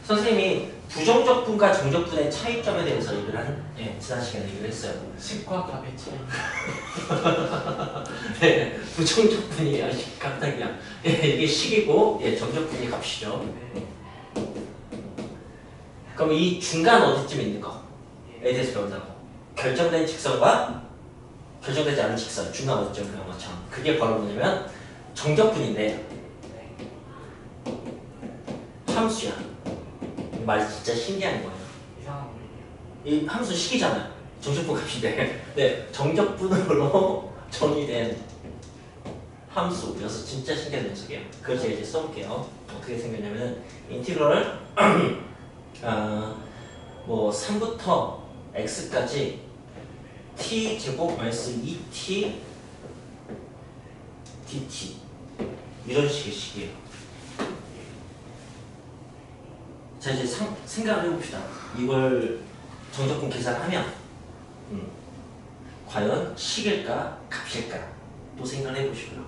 선생님이 부정적분과 정적분의 차이점에 대해서 얘기를 지난 시간에 얘기를 했어요. 식과 값의 차이. 네, 부정적분이 깜짝이야. 이게 식이고 정적분이 값이죠. 네. 그럼 이 중간 어디쯤에 있는 거에 대해서 배운다고. 결정된 직선과 결정되지 않은 직선 중간 어디쯤 배운 것처럼. 그게 바로 뭐냐면 정적분인데 함수야. 이 말 진짜 신기한 거예요. 이상한 이 함수 식이잖아요. 정적분 값인데 네, 정적분으로 정의된 함수여서 진짜 신기한 녀석이에요. 그걸 제가 이제 써볼게요. 어떻게 생겼냐면은 인티그럴 뭐 3부터 x까지 t 제곱 마이너스 2t dt 이런 식의 식이에요. 자 이제 생각을 해봅시다. 이걸 정적분 계산하면 과연 식일까 값일까 또 생각을 해보시고요.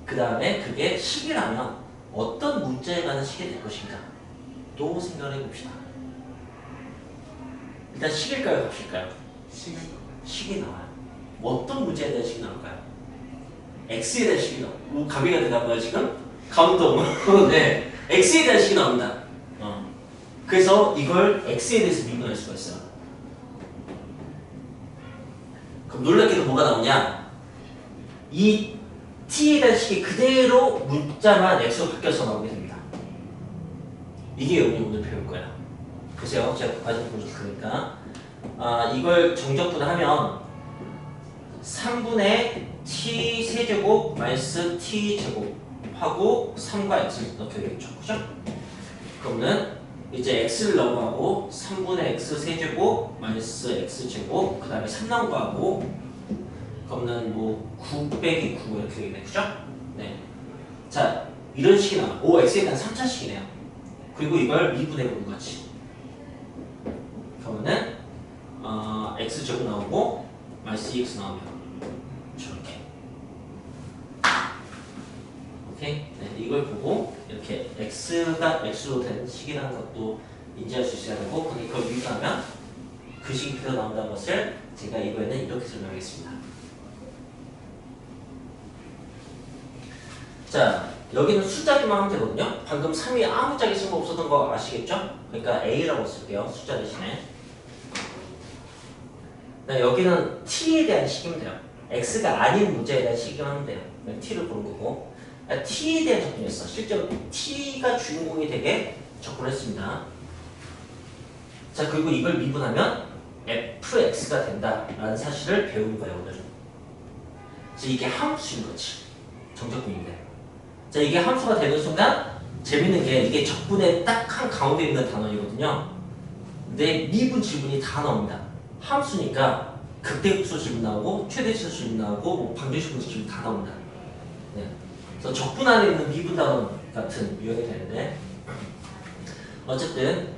그 다음에 그게 식이라면 어떤 문자에 관한 식이 될 것인가 또 생각을 해봅시다. 일단 식일까요 값일까요? 식이 나와요. 어떤 문자에 대한 식이 나올까요? x에 대한 식이 나와요. 가비가 되나봐요 지금? 감동. 네, x에 대한 식이 나옵니다. 그래서 이걸 x에 대해서 미분할 수가 있어요. 그럼 놀랍게도 뭐가 나오냐? 이 t에 대한 식이 그대로 문자만 x로 바뀌어서 나오게 됩니다. 이게 여러분이 오늘 배울 거예요. 보세요. 제가 아직 보여줬으니까 이걸 정적분하면 3분의 t 세제곱 마이너스 t 제곱 하고 3과 x를 넣게 되겠죠. 그죠? 그러면 이제 x를 넘어가고 3분의 x 세제곱 마이너스 x 제곱 그 다음에 3 넘어가고 그러면 뭐 9 빼기 9 이렇게 되겠네. 그죠? 네. 자 이런 식이 나와. 오 x에 대한 3차식이네요. 그리고 이걸 미분해보는 거지. 그러면은 x 제곱 나오고 마이너스 2x 나오면 저렇게. 오케이? 네, 이걸 보고 이렇게 x가 x로 된 식이라는 것도 인지할 수 있어야 되고 그걸 미분하면 그 식이 그대로 나온다는 것을 제가 이번에는 이렇게 설명하겠습니다. 자 여기는 숫자기만 하면 되거든요. 방금 3이 아무 짝에 쓸모 없었던 거 아시겠죠? 그러니까 a라고 쓸게요. 숫자 대신에. 네, 여기는 t에 대한 식이면 돼요. x가 아닌 문자에 대한 식이만 하면 돼요. t를 보는 거고 t에 대한 접근이었어. 실제로 t가 주인공이 되게 접근했습니다. 자 그리고 이걸 미분하면 fx가 된다라는 사실을 배우는 거예요. 오늘은. 그래서 이게 함수인 거지. 정적분인데. 자 이게 함수가 되는 순간 재밌는 게 이게 적분의 딱 한 가운데 있는 단원이거든요. 근데 미분 질문이 다 나옵니다. 함수니까 극대급수 질문 나오고 최대치수 질문 나오고 뭐 방정식 분수 질문 다 나옵니다. 네. 그래서 적분 안에 있는 미분 단원 같은 유형이 되는데 어쨌든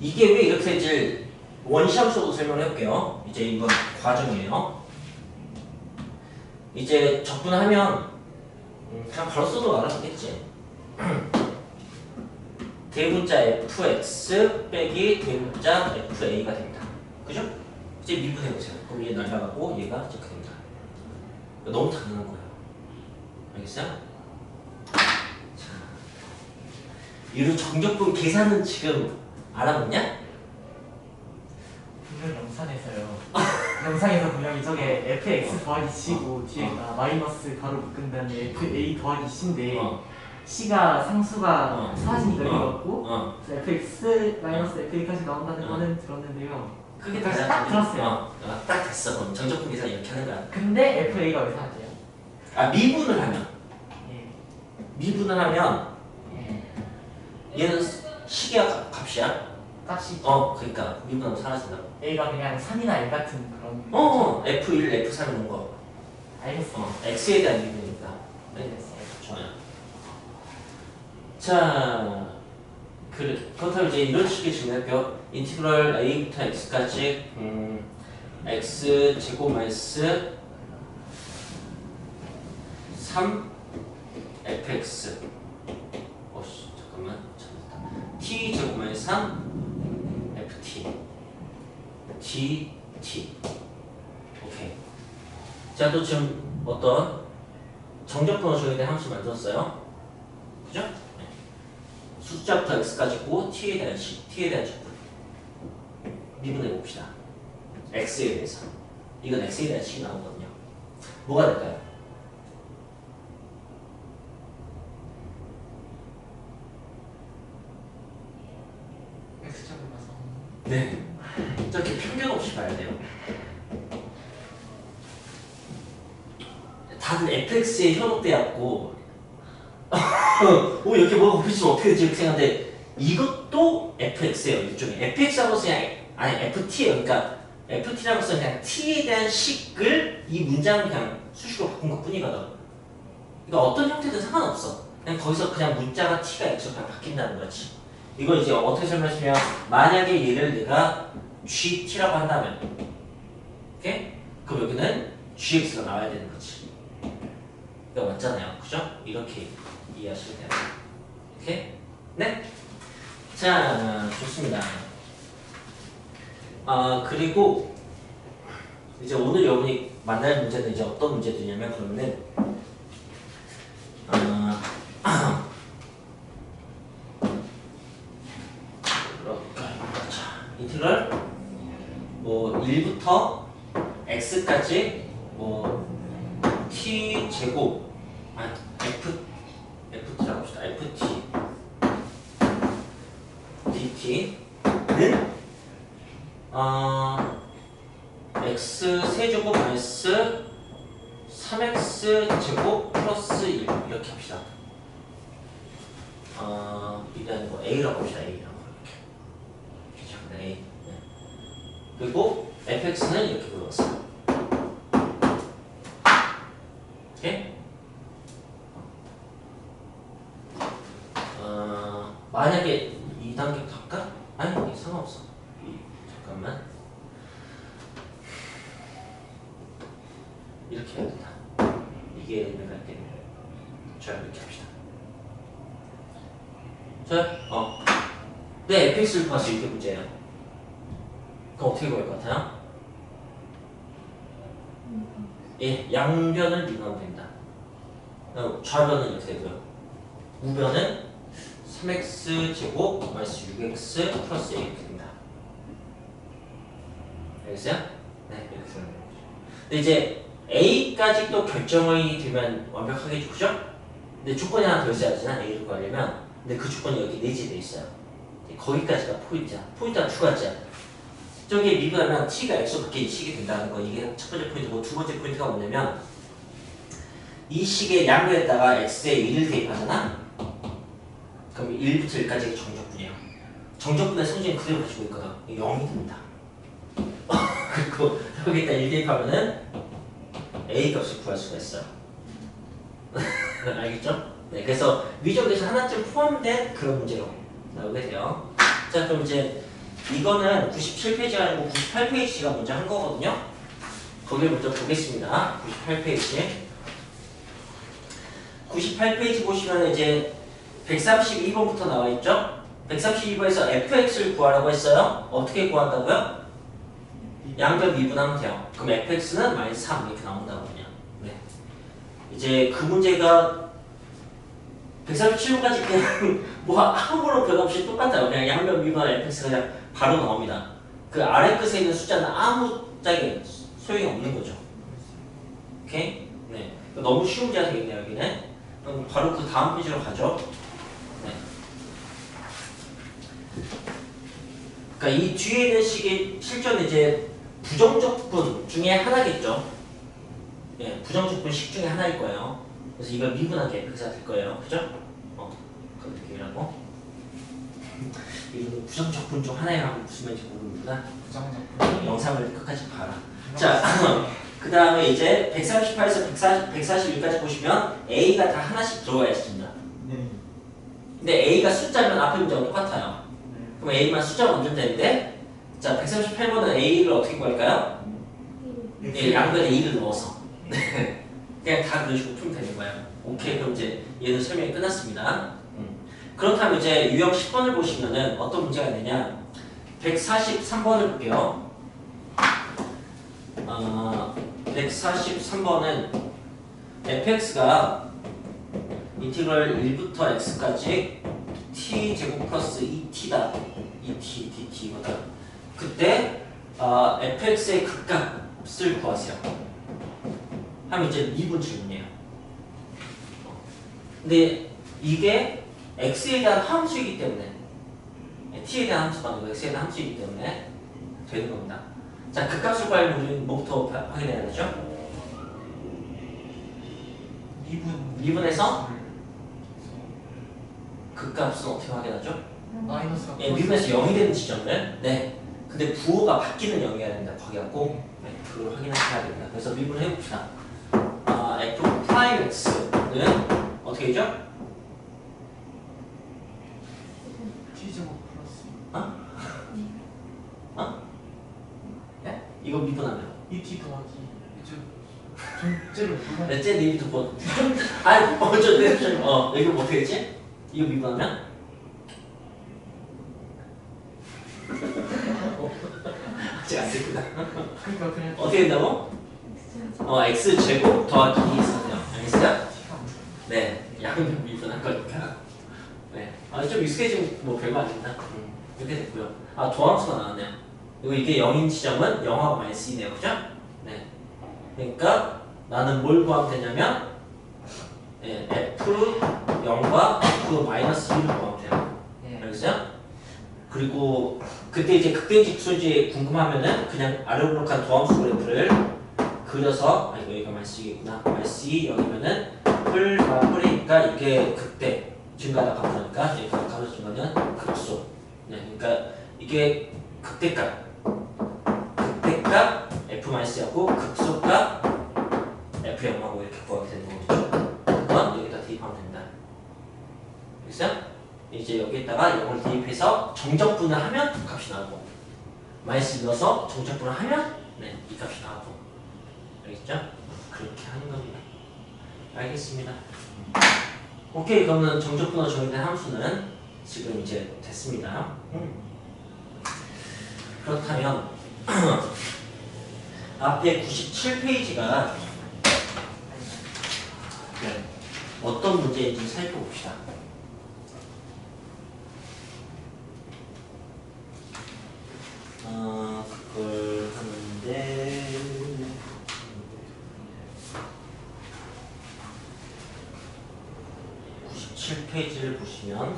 이게 왜 이렇게 될지 원시함수로 설명을 해볼게요. 이제 이건 과정이에요. 이제 적분하면 그냥 바로 써도 알아듣겠지. 대문자 fx 빼기 대문자 fa가 됩니다. 그죠? 이제 미분해보세요. 그럼 얘 날아가고 얘가 이렇게 됩니다. 너무 당연한 거예요. 알겠어요? 자, 이런 정적분 계산은 지금 알아봤냐? 분명 영상에서요. 영상에서 분명히 저게 fx 더하기 c고 뒤에가 마이너스 가로 묶은 다음에 fa 더하기 c인데 c가 상수가 사라지니까 이거였고 fx 마이너스 fa까지 나온다는 거는 들었는데요. 그게 다시 딱 들었어요. 딱 됐어. 그럼 정적분 계산 이렇게 하는 거야. 근데 fa가 왜 사라져요? 미분을 하면 예. 미분을 하면 예. 얘는 식이야 값이야? 값이 그러니까 미분하면 사라진다고. a가 그냥 3이나 1 같은 그런 F1, F3 이런 거. 알겠어요. X에 대한 미분이니까. 네, 좋아요. 자, 그렇다면 이제 이런 식의 질문할게요. 인티그럴 a부터 x까지 x 제곱 마이너스 3 fx. 잠깐만. 잠깐만. t 제곱 마이너스 3 ft dt. 오케이. 자, 또 지금 어떤 정적분을 줘야 될 함수 만들었어요. 그죠? 네. 숫자부터 x까지 있고 t에 대한 식, t에 대한 적분. 미분해 봅시다. x에 대해서. 이건 x에 대한 식이 나오거든요. 뭐가 될까요? X자로 가서 네. 저렇게 편견 없이 봐야 돼요. 다들 fx에 현혹되었고 이렇게 뭐가 붙이면 어떻게 되지? 이렇게 생각하는데 이것도 fx예요. 일종의 fx라고 그냥 아니 ft예요. 그러니까 ft라고 해서 그냥 t에 대한 식을 이 문장을 그냥 수식으로 바꾼 것 뿐이거든. 그러니까 어떤 형태든 상관없어. 그냥 거기서 그냥 문자가 t가 x로 그냥 바뀐다는 거지. 이걸 이제 어떻게 설명하시면 만약에 얘를 내가 gt라고 한다면 오케이? 그럼 여기는 gx가 나와야 되는 거지. 이거 맞잖아요. 그죠? 이렇게 이해하시면 돼요. 오케이? 네? 자, 좋습니다. 그리고 이제 오늘 여러분이 만날 문제는 이제 어떤 문제들이냐면 그러면은 인테그럴 뭐 1부터 x까지 뭐 t 제곱 ft라고 합시다. ft dt는 x 세제곱 마이너스 3x 제곱 플러스 1 이렇게 합시다. 일단 뭐 a라고 합시다. a라고 이렇게 a. 네. 그리고 fx는 이렇게 불러왔어요. 오케이? 만약에 2단계 갈까? 아니 상관없어. 잠깐만. 이렇게 해야 된다. 이게 내가 할게. 자, 이렇게 합시다. 자, 네, fx를 구할 수 있게 문제예요. 그럼 어떻게 구할 것 같아요? 예, 양변을 미분하면 됩니다. 좌변은 이렇게 되고요. 우변은 3x 제곱 마이너스 6x 플러스 a 이렇게 됩니다. 알겠어요? 네, 이렇게 되는 거죠. 근데 이제 a까지 또 결정이 되면 완벽하겠죠, 그죠? 근데 조건이 하나 더 있어야지, a를 구하려면. 근데 그 조건이 여기 내재되어 있어요. 거기까지가 포인트야. 포인트가 두 가지야. 저기 미분하면 t가 x로 바뀌는 식이 된다는 거, 이게 첫 번째 포인트고, 두 번째 포인트가 뭐냐면 이 식의 양변에다가 x에 1을 대입하잖아. 그럼 1부터 1까지가 정적분이에요. 정적분의 성질은 그대로 가지고 있거든. 0이 됩니다. 그리고 여기다 1 대입하면은 a 값을 구할 수가 있어요. 알겠죠? 네, 그래서 위적에서 하나쯤 포함된 그런 문제로 나오게 돼요. 자, 그럼 이제 이거는 97페이지가 아니고 98페이지가 먼저 한 거거든요. 거기를 먼저 보겠습니다. 98페이지. 98페이지 보시면 이제 132번부터 나와 있죠? 132번에서 fx를 구하라고 했어요. 어떻게 구한다고요? 양변 미분하면 돼요. 그럼 fx는 마이너스 3 이렇게 나온다거든요. 네. 이제 그 문제가 137번까지 그냥 뭐 아무런 변화 없이 똑같아요. 그냥 양변 미분하면 fx가 그냥 바로 나옵니다. 그 아래 끝에 있는 숫자는 아무 짝에 소용이 없는 거죠. 오케이? 네. 너무 쉬운 문제가 되겠네요, 여기는. 그럼 바로 그 다음 페이지로 가죠. 네. 그러니까 이 뒤에 있는 식이 실전 이제 부정적분 중에 하나겠죠. 예, 부정적분 식 중에 하나일 거예요. 그래서 이걸 미분하게 fx가 될 거예요. 그죠? 그렇게 이라고. 이거 부정적분 중 하나라고 무슨 말인지 모르는구나. 부정적분. 영상을 끝까지 봐라. 자, 그 다음에 이제 138에서 141까지 보시면 a가 다 하나씩 들어가 있습니다. 네. 근데 a가 숫자면 앞에 문제가 똑같아요. 네. 그럼 a만 숫자가 먼저 되는데, 자 138번은 a를 어떻게 구할까요? 예, 양변에 2를 넣어서 그냥 다 그런 식으로 풀면 되는 거예요. 오케이, 그럼 이제 얘는 설명이 끝났습니다. 그렇다면 이제 유형 10번을 보시면은 어떤 문제가 있느냐? 143번을 볼게요. 143번은 fx가 인티그럴 1부터 x까지 t제곱 플러스 2t다. 2t, dt 이거다. 그때 fx의 극값을 구하세요. 하면 이제 미분 질문이에요. 근데 이게 x에 대한 함수이기 때문에 t에 대한 함수가 아니고 x에 대한 함수이기 때문에 되는 겁니다. 자, 극값을 구하려면 우리는 뭐부터 확인해야 되죠? 미분에서 극값은 어떻게 확인하죠? 마이너스가 예, 미분에서 0이 되는 지점을 네. 근데 부호가 바뀌는 0이어야 됩니다. 거기 갖고 네, 그걸 확인하셔야 됩니다. 그래서 미분을 해봅시다. f 프라임 x는 어떻게 되죠? t제곱 플러스 네? 이거 미분하면 2t 더하기 전체를 보면 넷째 리미트 본 아니 먼저 이거 뭐 어떻게 했지? 이거 미분하면 아직 안 됐구나. 그러니까 그냥 어떻게 된다고? x 제곱 더하기 2 있었네요. 알겠어요? 네, 양변 미분한 거니까. 네, 좀 익숙해지면 뭐 별거 아닙니다. 이렇게 됐고요. 도함수가 나왔네요. 그리고 이게 0인 지점은 0하고 마이너스 2네요, 그죠? 네. 그러니까 나는 뭘 구하면 되냐면 네, f 0과 f 마이너스 2를 구하면 돼요. 알겠어요? 그리고 그때 이제 극대직수지 궁금하면은 그냥 아르브룩한 도함수 그래프를 그려서 여기가 마이너스 2겠구나. 마이너스 2 여기면은 뿔이니까 이게 극대 증가하다 감소하니까 여기가 감소 증가는 극소. 네, 그러니까 이게 극대값 f-였고 극소값 f0하고 이렇게 구하게 되는 거죠. 그건 여기다 대입하면 됩니다. 알겠어요? 이제 여기에다가 0을 대입해서 정적분을 하면 값이 나오고 마이너스 넣어서 정적분을 하면 네, 이 값이 나오고 알겠죠? 그렇게 하는 겁니다. 알겠습니다. 오케이, 그러면 정적분으로 정의된 함수는 지금 이제 됐습니다. 그렇다면 앞에 97페이지가 네, 어떤 문제인지 살펴봅시다. 그걸 하는데 97페이지를 보시면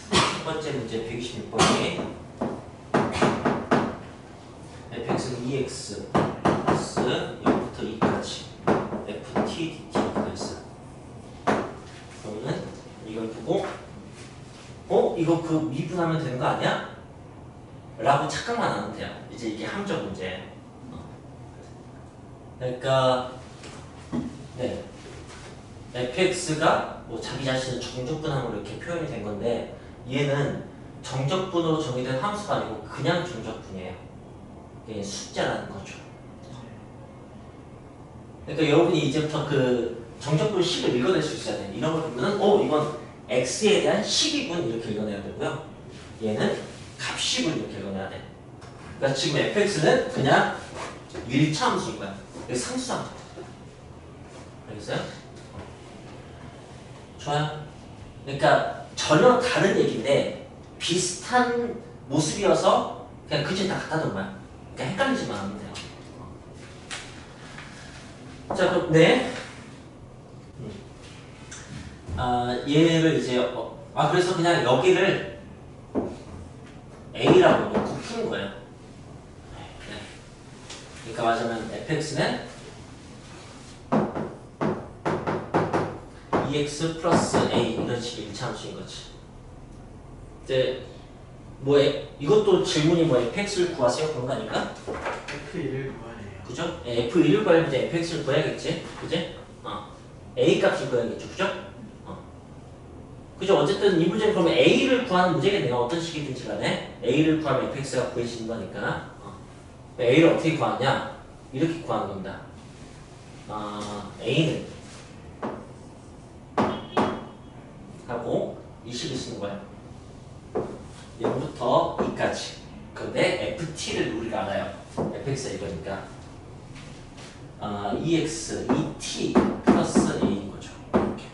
첫 번째 문제 126번이 fx는 2x 플러스 0부터 2까지 ft dt가 있어요. 그러면 이걸 보고 이거 그 미분하면 되는 거 아니야? 라고 착각만 하면 돼요. 이제 이게 함정 문제예요. 그러니까 네, fx가 뭐 자기 자신을 정적분함으로 이렇게 표현이 된 건데 얘는 정적분으로 정의된 함수가 아니고 그냥 정적분이에요. 이게 숫자라는 거죠. 그러니까 여러분이 이제부터 그 정적분 식을 읽어낼 수 있어야 돼요. 이런 걸 보면은 이건 x에 대한 식이군 이렇게 읽어내야 되고요. 얘는 값식을 이렇게 읽어내야 돼. 그러니까 지금 fx는 그냥 1차 함수인 거야. 상수 함수. 알겠어요? 좋아요. 그러니까 전혀 다른 얘기인데 비슷한 모습이어서 그냥 그치 다 갖다 놓은 거야. 그러니까 헷갈리지만 하면 돼요. 자, 그럼 네. 얘를 이제 그래서 그냥 여기를 A라고 놓고 푸는 거예요. 네. 그러니까 말하자면 fx는 2x 플러스 a 이런 식의 1차 함수인 거지. 이제 이것도 질문이 fx를 구하세요 그런 거 아닌가? f1을 구해야 해요. 그죠? f1을 구하려면 이제 fx를 구해야겠지, 그지? a 값을 구해야겠죠, 그죠? 그죠? 어쨌든 이 문제는 그러면 a를 구하는 문제겠네요. 어떤 식이든지 간에 a를 구하면 fx가 구해지는 거니까. a를 어떻게 구하냐? 이렇게 구하는 겁니다. a는 하고 이 식을 쓰는 거야. 0부터 2까지. 근데 ft를 우리가 알아요. fx가 이거니까. ex, et 플러스 a인 거죠. 이렇게.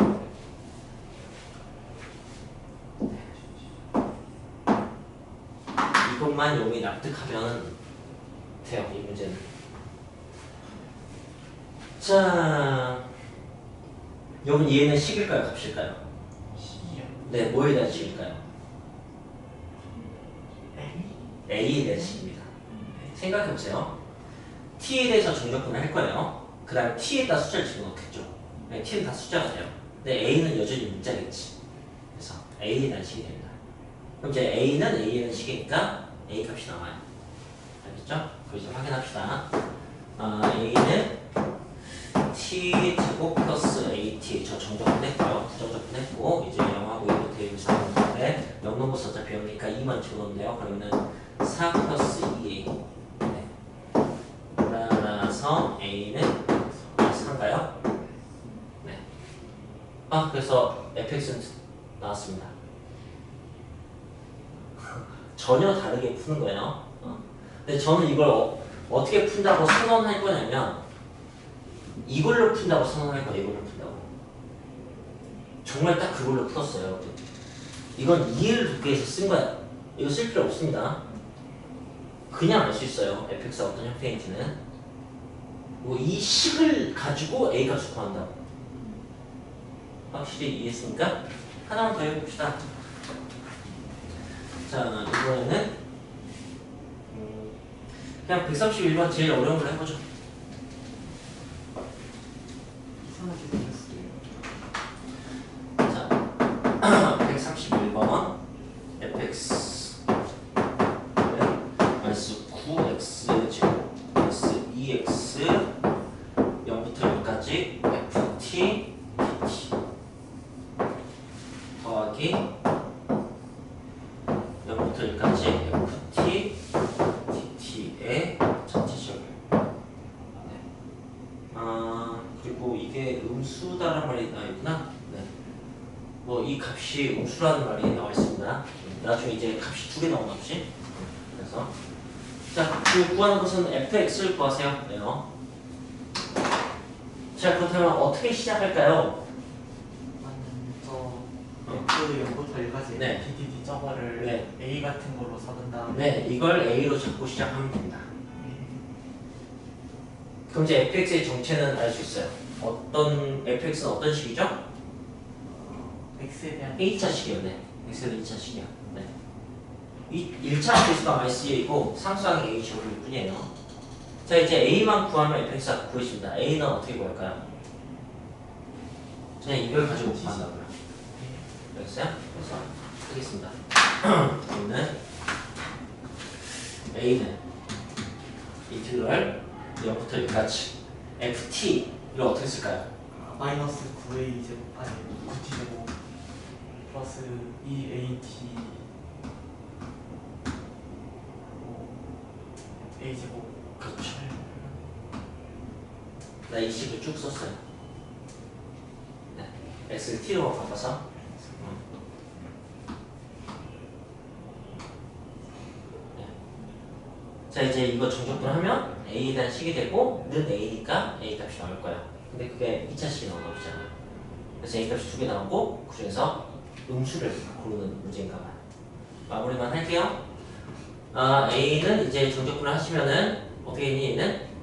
이것만 용이 납득하면 돼요, 이 문제는. 자, 여러분 얘는 식일까요, 값일까요? 식이요. 네, 뭐에 대한 식일까요? A? a에 대한 식입니다. 생각해보세요. t에 대해서 정적분을 할 거예요. 그 다음에 t에다 숫자를 집어넣겠죠. 네, t는 다 숫자가 돼요. 근데 a는 여전히 문자겠지. 그래서 a에 대한 식이 됩니다. 그럼 이제 a는 a에 대한 식이니까 a 값이 나와요. 알겠죠? 그걸 이제 확인합시다. a는 t 제곱 플러스 at 저 정적분 했고요. 부정적분 했고 이제 0하고 1로 대입해서 하는데 0 넘어서 어차피 0이니까 2만 집어넣는데요. 그러면은 4 플러스 2a 네. 따라서 a는 3인가요? 네. 그래서 fx는 나왔습니다. 전혀 다르게 푸는 거예요. 근데 저는 이걸 어떻게 푼다고 선언할 거냐면 이걸로 푼다고 선언할 거예요. 이걸로 푼다고. 정말 딱 그걸로 풀었어요. 여러분. 이건 이해를 돕기 위해서 쓴 거야. 이거 쓸 필요 없습니다. 그냥 알 수 있어요. fx가 어떤 형태인지는. 그리고 이 식을 가지고 a 값을 구한다고. 확실히 이해했습니까? 하나만 더 해봅시다. 자, 이번에는 그냥 131번 제일 어려운 걸 해보죠. 이상하게 생겼어요. 자, 131번 fx 마이너스 9x 제곱 마이너스 2x 0부터 1까지 ft dt 더하기 0부터 1까지 ft dt의 전체적을. 네. 그리고 이게 음수다라는 말이 나와있구나. 네. 뭐 이 값이 음수라는 말이 나와 있습니다. 나중에 이제 값이 두 개 나오나 보지. 그래서 자, 그 구하는 것은 fx를 구하세요. 네요. 자, 그렇다면 어떻게 시작할까요? 먼저 F 0부터 1까지 네. PDD 저거를 네. A 같은 걸로 사둔 다음에 네, 이걸 a로 잡고 시작하면 됩니다. 그럼 이제 fx의 정체는 알 수 있어요. fx는 어떤 식이죠? X에 대한 1차식이요. 네. x는 2차식이야. 네. 1차 개수가 마이너스 2이고 상수항이 a 제곱일 뿐이에요. 자, 이제 a만 구하면 fx가 구해집니다. a는 어떻게 구할까요? 그냥 이걸 가지고 구한다고요. 알겠어요? 그래서 하겠습니다. a는 인티그럴 0부터 1까지 ft 이걸 어떻게 쓸까요? 마이너스 9A 제곱 아니 9T 제곱 플러스 2AT A 제곱. 그렇죠. 나 이 식을 쭉 썼어요. 네. x를 t로 바꿔서 네. 자, 이제 이거 정적분하면 a에 대한 식이 되고 는 a니까 a 값이 나올 거야. 근데 그게 2차식이 나오나 보잖아. 그래서 a 값이 두 개 나오고 그 중에서 음수를 고르는 문제인가 봐요. 마무리만 할게요. a는 이제 정적분을 하시면은 어떻게 되니 얘는?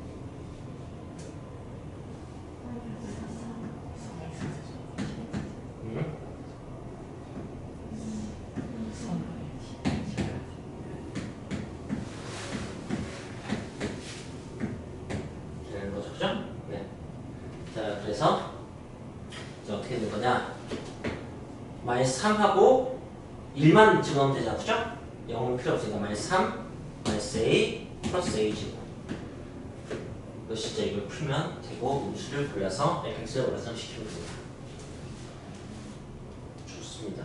되는 거죠, 그죠? 네. 자, 그래서 이제 어떻게 된 거냐? 마이너스 3하고 1만 집어넣으면 되잖아, 그죠? 0은 필요 없으니까 마이너스 3, 마이너스 a, 플러스 a 제곱. 이것이 이제 이걸 풀면 되고 음수를 골라서 fx를 완성시키면 됩니다. 좋습니다.